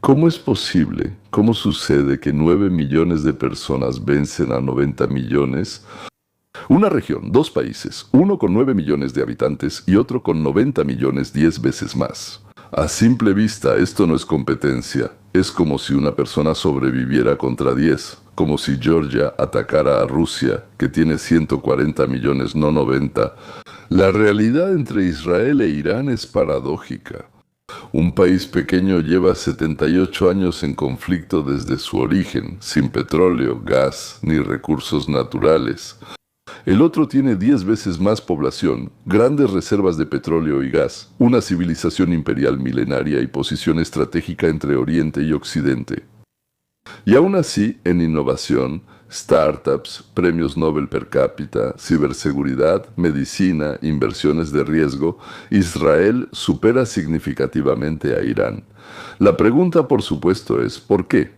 ¿Cómo es posible? ¿Cómo sucede que 9 millones de personas vencen a 90 millones? Una región, dos países, uno con 9 millones de habitantes y otro con 90 millones 10 veces más. A simple vista, esto no es competencia. Es como si una persona sobreviviera contra 10, como si Georgia atacara a Rusia, que tiene 140 millones, no 90. La realidad entre Israel e Irán es paradójica. Un país pequeño lleva 78 años en conflicto desde su origen, sin petróleo, gas ni recursos naturales. El otro tiene 10 veces más población, grandes reservas de petróleo y gas, una civilización imperial milenaria y posición estratégica entre Oriente y Occidente. Y aún así, en innovación, startups, premios Nobel per cápita, ciberseguridad, medicina, inversiones de riesgo, Israel supera significativamente a Irán. La pregunta, por supuesto, es ¿por qué?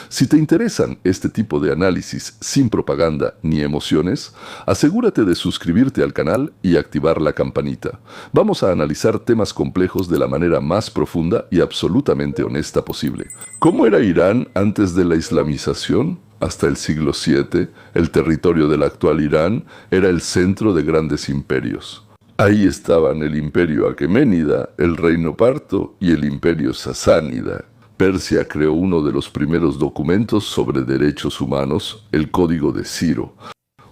Si te interesan este tipo de análisis sin propaganda ni emociones, asegúrate de suscribirte al canal y activar la campanita. Vamos a analizar temas complejos de la manera más profunda y absolutamente honesta posible. ¿Cómo era Irán antes de la islamización? Hasta el siglo VII, el territorio del actual Irán era el centro de grandes imperios. Ahí estaban el imperio aqueménida, el reino parto y el imperio sasánida. Persia creó uno de los primeros documentos sobre derechos humanos, el Código de Ciro.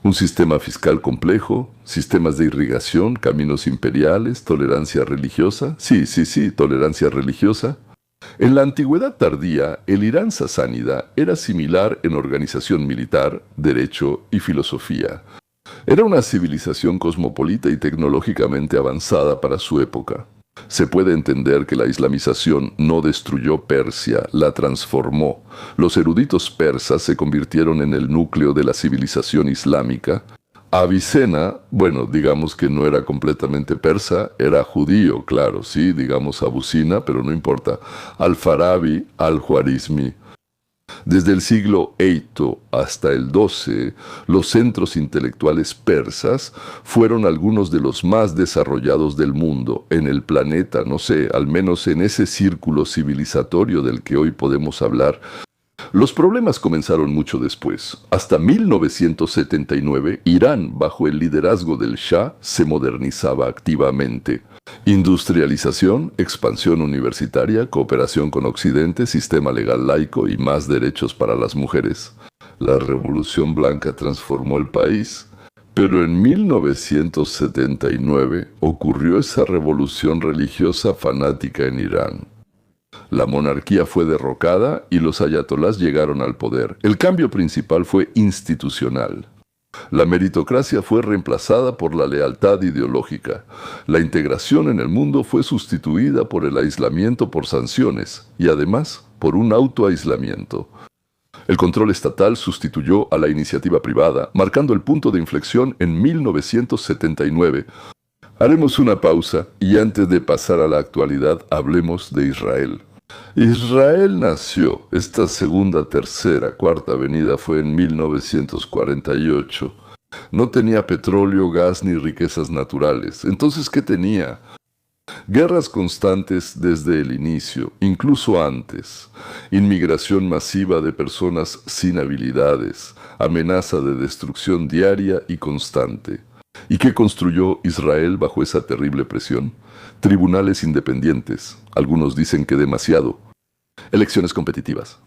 Un sistema fiscal complejo, sistemas de irrigación, caminos imperiales, tolerancia religiosa. Sí, tolerancia religiosa. En la antigüedad tardía, el Irán sasánida era similar en organización militar, derecho y filosofía. Era una civilización cosmopolita y tecnológicamente avanzada para su época. Se puede entender que la islamización no destruyó Persia, la transformó. Los eruditos persas se convirtieron en el núcleo de la civilización islámica. Avicena, bueno, digamos que no era completamente persa, era judío, claro, sí, digamos Abucina, pero no importa. Al-Farabi, Al-Juarizmi. Desde el siglo VIII hasta el XII, los centros intelectuales persas fueron algunos de los más desarrollados del mundo, en el planeta, no sé, al menos en ese círculo civilizatorio del que hoy podemos hablar. Los problemas comenzaron mucho después. Hasta 1979, Irán, bajo el liderazgo del Shah, se modernizaba activamente. Industrialización, expansión universitaria, cooperación con Occidente, sistema legal laico y más derechos para las mujeres. La Revolución Blanca transformó el país, pero en 1979 ocurrió esa revolución religiosa fanática en Irán. La monarquía fue derrocada y los ayatolás llegaron al poder. El cambio principal fue institucional. La meritocracia fue reemplazada por la lealtad ideológica. La integración en el mundo fue sustituida por el aislamiento por sanciones y además por un autoaislamiento. El control estatal sustituyó a la iniciativa privada, marcando el punto de inflexión en 1979. Haremos una pausa y antes de pasar a la actualidad hablemos de Israel. Israel nació, esta segunda, tercera, cuarta avenida fue en 1948. No tenía petróleo, gas ni riquezas naturales. Entonces, ¿qué tenía? Guerras constantes desde el inicio, incluso antes. Inmigración masiva de personas sin habilidades, amenaza de destrucción diaria y constante. ¿Y qué construyó Israel bajo esa terrible presión? Tribunales independientes, algunos dicen que demasiado. Elecciones competitivas.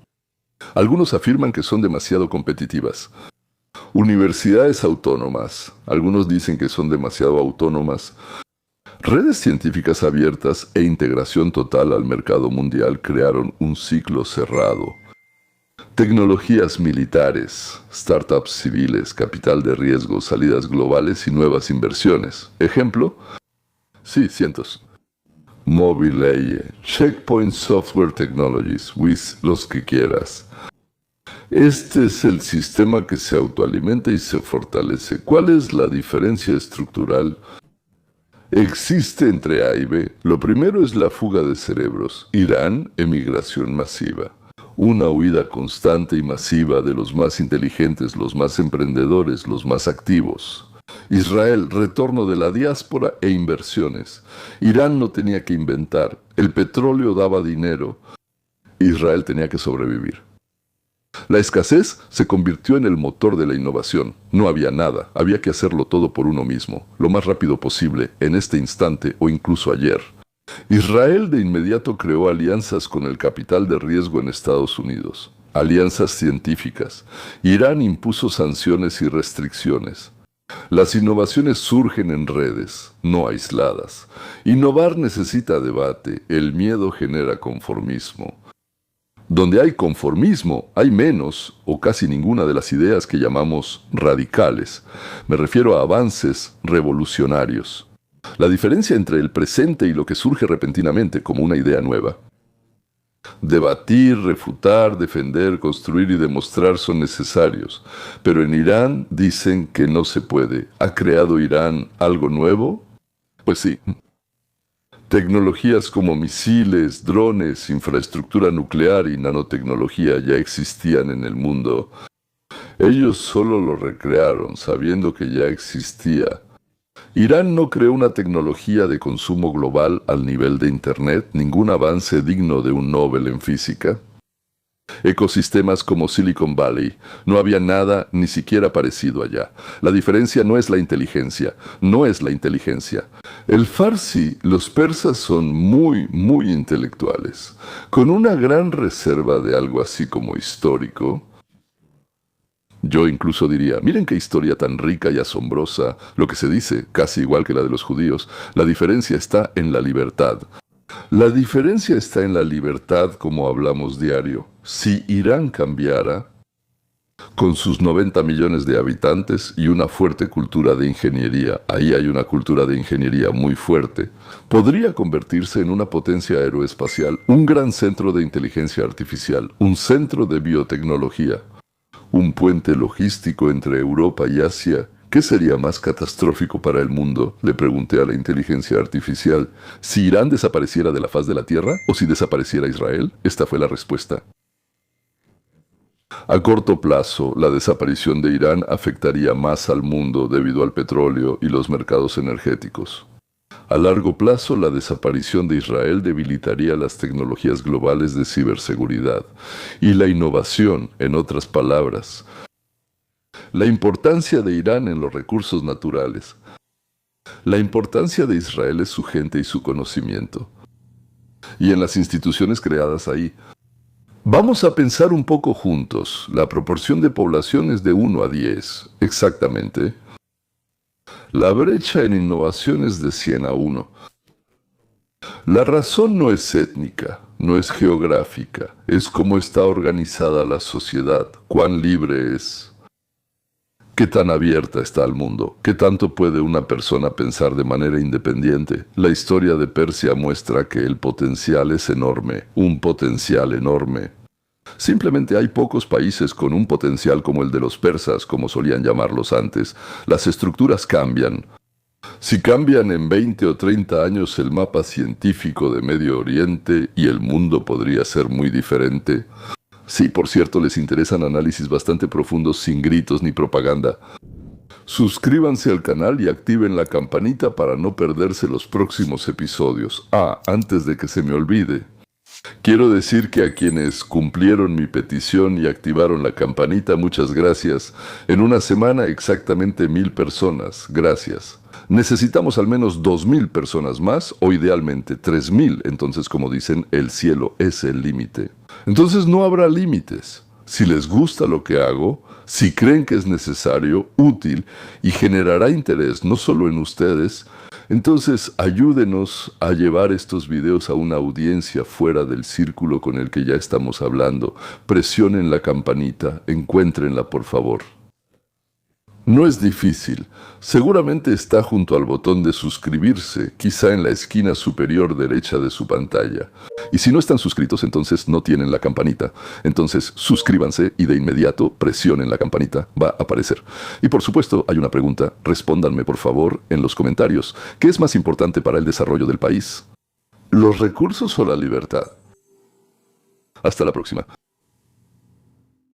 Algunos afirman que son demasiado competitivas. Universidades autónomas, algunos dicen que son demasiado autónomas. Redes científicas abiertas e integración total al mercado mundial crearon un ciclo cerrado. Tecnologías militares, startups civiles, capital de riesgo, salidas globales y nuevas inversiones. Ejemplo, sí, cientos. Mobileye, Checkpoint Software Technologies, WIS, los que quieras. Este es el sistema que se autoalimenta y se fortalece. ¿Cuál es la diferencia estructural? Existe entre A y B. Lo primero es la fuga de cerebros. Irán, emigración masiva. Una huida constante y masiva de los más inteligentes, los más emprendedores, los más activos. Israel, retorno de la diáspora e inversiones. Irán no tenía que inventar. El petróleo daba dinero. Israel tenía que sobrevivir. La escasez se convirtió en el motor de la innovación. No había nada, había que hacerlo todo por uno mismo, lo más rápido posible, en este instante o incluso ayer. Israel de inmediato creó alianzas con el capital de riesgo en Estados Unidos, alianzas científicas. Irán impuso sanciones y restricciones. Las innovaciones surgen en redes, no aisladas. Innovar necesita debate, el miedo genera conformismo. Donde hay conformismo, hay menos o casi ninguna de las ideas que llamamos radicales. Me refiero a avances revolucionarios. La diferencia entre el presente y lo que surge repentinamente como una idea nueva. Debatir, refutar, defender, construir y demostrar son necesarios. Pero en Irán dicen que no se puede. ¿Ha creado Irán algo nuevo? Pues sí. Tecnologías como misiles, drones, infraestructura nuclear y nanotecnología ya existían en el mundo. Ellos solo lo recrearon sabiendo que ya existía. Irán no creó una tecnología de consumo global al nivel de Internet, ningún avance digno de un Nobel en física. Ecosistemas como Silicon Valley, no había nada ni siquiera parecido allá. La diferencia no es la inteligencia, no es la inteligencia. El Farsi, los persas son muy intelectuales, con una gran reserva de algo así como histórico. Yo incluso diría, miren qué historia tan rica y asombrosa, lo que se dice, casi igual que la de los judíos. La diferencia está en la libertad. La diferencia está en la libertad como hablamos diario. Si Irán cambiara, con sus 90 millones de habitantes y una fuerte cultura de ingeniería, ahí hay una cultura de ingeniería muy fuerte, podría convertirse en una potencia aeroespacial, un gran centro de inteligencia artificial, un centro de biotecnología, un puente logístico entre Europa y Asia. ¿Qué sería más catastrófico para el mundo? Le pregunté a la inteligencia artificial. ¿Si Irán desapareciera de la faz de la Tierra o si desapareciera Israel? Esta fue la respuesta. A corto plazo, la desaparición de Irán afectaría más al mundo debido al petróleo y los mercados energéticos. A largo plazo, la desaparición de Israel debilitaría las tecnologías globales de ciberseguridad y la innovación, en otras palabras. La importancia de Irán en los recursos naturales. La importancia de Israel es su gente y su conocimiento. Y en las instituciones creadas ahí. Vamos a pensar un poco juntos. La proporción de población es de 1 a 10, exactamente. La brecha en innovación es de 100 a 1. La razón no es étnica, no es geográfica, es cómo está organizada la sociedad, cuán libre es. ¿Qué tan abierta está al mundo? ¿Qué tanto puede una persona pensar de manera independiente? La historia de Persia muestra que el potencial es enorme, un potencial enorme. Simplemente hay pocos países con un potencial como el de los persas, como solían llamarlos antes. Las estructuras cambian. Si cambian en 20 o 30 años el mapa científico de Medio Oriente y el mundo podría ser muy diferente. Sí, por cierto, les interesan análisis bastante profundos sin gritos ni propaganda. Suscríbanse al canal y activen la campanita para no perderse los próximos episodios. Antes de que se me olvide, quiero decir que a quienes cumplieron mi petición y activaron la campanita, muchas gracias. En una semana exactamente 1000 personas. Gracias. Necesitamos al menos 2000 personas más o idealmente 3000. Entonces, como dicen, el cielo es el límite. Entonces no habrá límites. Si les gusta lo que hago, si creen que es necesario, útil y generará interés no solo en ustedes, entonces ayúdenos a llevar estos videos a una audiencia fuera del círculo con el que ya estamos hablando. Presionen la campanita, encuéntrenla por favor. No es difícil. Seguramente está junto al botón de suscribirse, quizá en la esquina superior derecha de su pantalla. Y si no están suscritos, entonces no tienen la campanita. Entonces suscríbanse y de inmediato presionen la campanita, va a aparecer. Y por supuesto, hay una pregunta. Respóndanme por favor en los comentarios. ¿Qué es más importante para el desarrollo del país? ¿Los recursos o la libertad? Hasta la próxima.